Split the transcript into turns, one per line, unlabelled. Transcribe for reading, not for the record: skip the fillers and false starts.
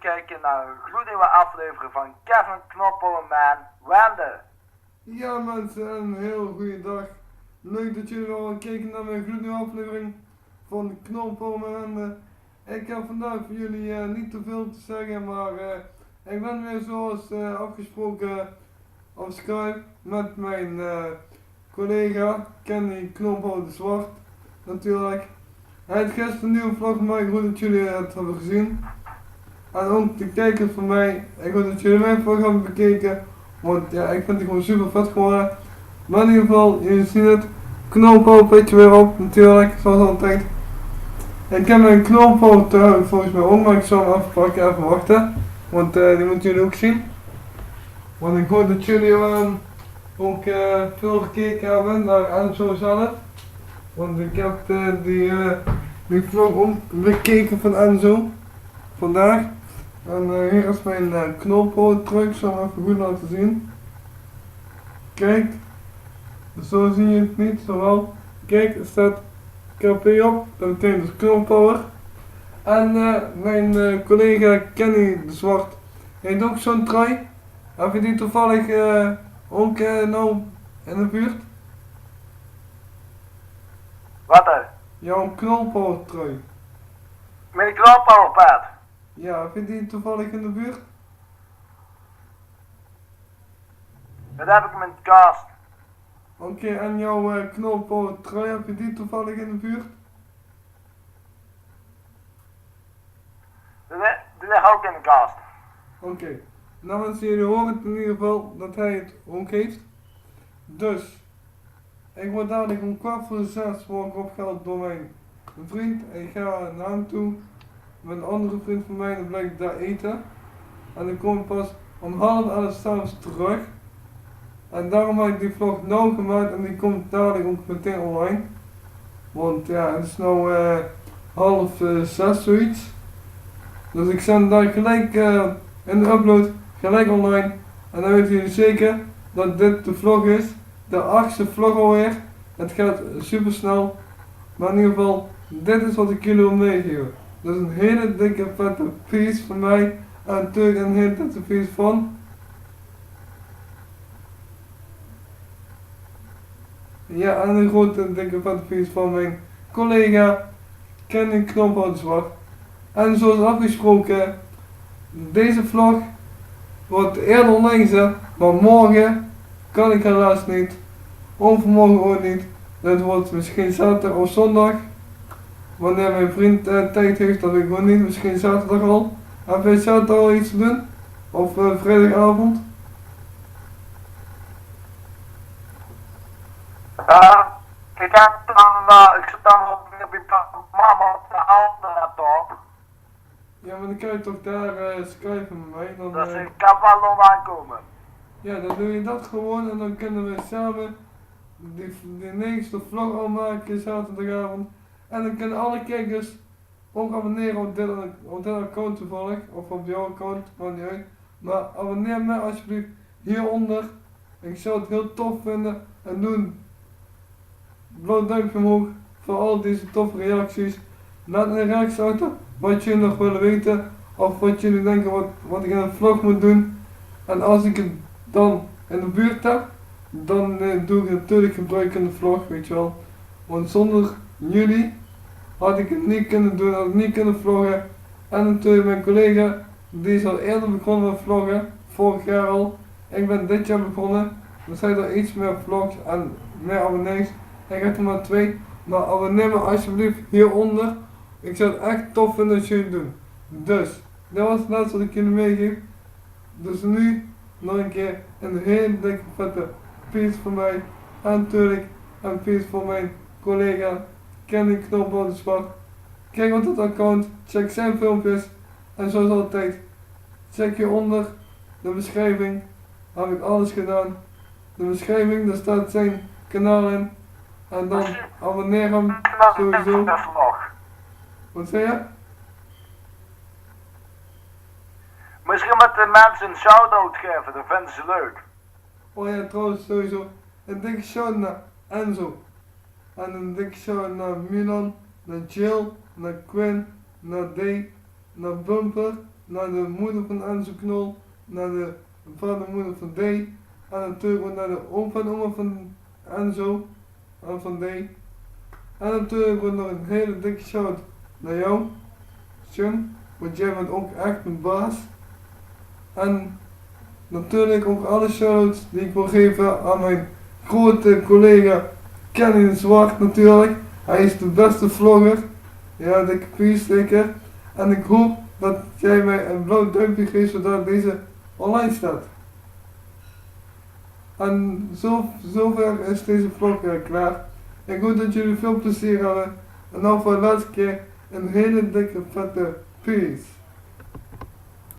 jullie kijken naar een gloednieuwe aflevering van Kevin Knoppelman Wende.
Ja mensen, een heel goede dag. Leuk dat jullie al kijken naar mijn gloednieuwe aflevering van Knoppelman. Ik heb vandaag voor jullie niet te veel te zeggen, maar ik ben weer zoals afgesproken op Skype met mijn collega Kenny Knoppel de Zwart natuurlijk. Hij heeft gisteren een nieuwe vlog gemaakt, ik hoop dat jullie het hebben gezien. En ook de kijkers van mij, ik hoop dat jullie mijn vlog hebben bekeken. Want ja, ik vind het gewoon super vet geworden. Maar in ieder geval, jullie zien het. Knoophoop weet je weer op, natuurlijk, zoals altijd. Ik heb mijn knoophoop volgens mij ook, maar ik zal hem even pakken, even wachten. Want die moeten jullie ook zien. Want ik hoop dat jullie ook veel gekeken hebben naar Enzo zelf. Want ik heb die vlog ook bekeken van Enzo vandaag. En hier is mijn knoophoop terug, ik zal hem even goed laten zien. Kijk, zo zie je het niet, zowel. Kijk, er staat KP op, dat betekent dus knooppower. En mijn collega Kenny de Zwart heeft ook zo'n trui. Heb je die toevallig ook nou in de buurt?
Wat er?
Jouw knooppower trui.
Mijn knoppowerpad.
Ja, heb je die toevallig in de buurt?
Dat heb ik in mijn kast.
Oké, en jouw knooppower trui, heb je die toevallig in de buurt?
Die ligt ook in de kast.
Oké, nou mensen, jullie horen het in ieder geval dat hij het ook heeft. Dus, ik word dadelijk om 5:45 word ik opgehaald door mijn vriend. Ik ga naar hem toe met een andere vriend van mij, dan blijf ik daar eten. En dan kom ik pas om 10:30 s'avonds terug. En daarom heb ik die vlog nou gemaakt en die komt dadelijk ook meteen online. Want ja, het is nou 5:30 zoiets. Dus ik zet daar gelijk in de upload, gelijk online. En dan weten jullie zeker dat dit de vlog is. De 8e vlog alweer. Het gaat super snel. Maar in ieder geval, dit is wat ik jullie wil meegeven. Dus een hele dikke vette piece van mij. En natuurlijk een hele dikke piece van. Ja, en een grote dikke vette piece van mijn collega Kenny Knoppel de Zwart. En zoals afgesproken, deze vlog wordt eerder online gezet, maar morgen kan ik helaas niet. Overmorgen ook niet. Dat wordt misschien zaterdag of zondag. Wanneer mijn vriend tijd heeft, dat weet ik gewoon niet. Misschien zaterdag al. Heb jij zaterdag al iets te doen? Of vrijdagavond?
Ik zit dan op mama op de andere laptop.
Ja, maar dan kan je toch daar skypen met mij. Dan,
Dus ik kan wel nog aankomen.
ja, dan doe je dat gewoon en dan kunnen we samen die 9e vlog al maken zaterdagavond. En dan kunnen alle kijkers ook abonneren op dit account toevallig, of op jouw account, maakt niet uit. Maar abonneer me alsjeblieft hieronder. Ik zou het heel tof vinden en doe een blauw duimpje omhoog voor al deze toffe reacties. Laat een reactie achter wat jullie nog willen weten of wat jullie denken wat ik in een vlog moet doen. En als ik het dan in de buurt heb, dan doe ik natuurlijk gebruik in de vlog, weet je wel. Want zonder jullie had ik het niet kunnen doen, had ik niet kunnen vloggen. En natuurlijk mijn collega, die is al eerder begonnen met vloggen, vorig jaar al. Ik ben dit jaar begonnen, dus hij er iets meer vlogs en meer abonnees. Ik heb er maar 2, maar abonneer me alsjeblieft hieronder. Ik zou het echt tof vinden als jullie het doen. Dus, dat was het laatste wat ik jullie meegeef. Dus nu nog een keer een hele dikke vette piece van mij. En natuurlijk een piece van mijn collega Kenny Knoppel de Zwart. Kijk op dat account, check zijn filmpjes. En zoals altijd, check hieronder de beschrijving. Heb ik alles gedaan. De beschrijving, daar staat zijn kanaal in. En dan abonneer hem sowieso. Wat zei je?
Misschien met de mensen een shout-out geven, dat vinden ze leuk.
Oh ja, trouwens sowieso. Een dikke shout naar Enzo. En een dikke shout naar Milan, naar Jill, naar Quinn, naar Day, naar Bumper, naar de moeder van Enzo Knol, naar de vader en moeder van D. En natuurlijk ook naar de opa en oma van Enzo en van D. En natuurlijk ook nog een hele dikke shout naar jou, John, want jij bent ook echt een baas. En natuurlijk ook alle shoutouts die ik wil geven aan mijn grote collega Kenny de Zwart natuurlijk. Hij is de beste vlogger. Ja, dikke peace zeker. En ik hoop dat jij mij een blauw duimpje geeft zodat deze online staat. En zover is deze vlog klaar. Ik hoop dat jullie veel plezier hebben. En nou voor de laatste keer een hele dikke vette peace.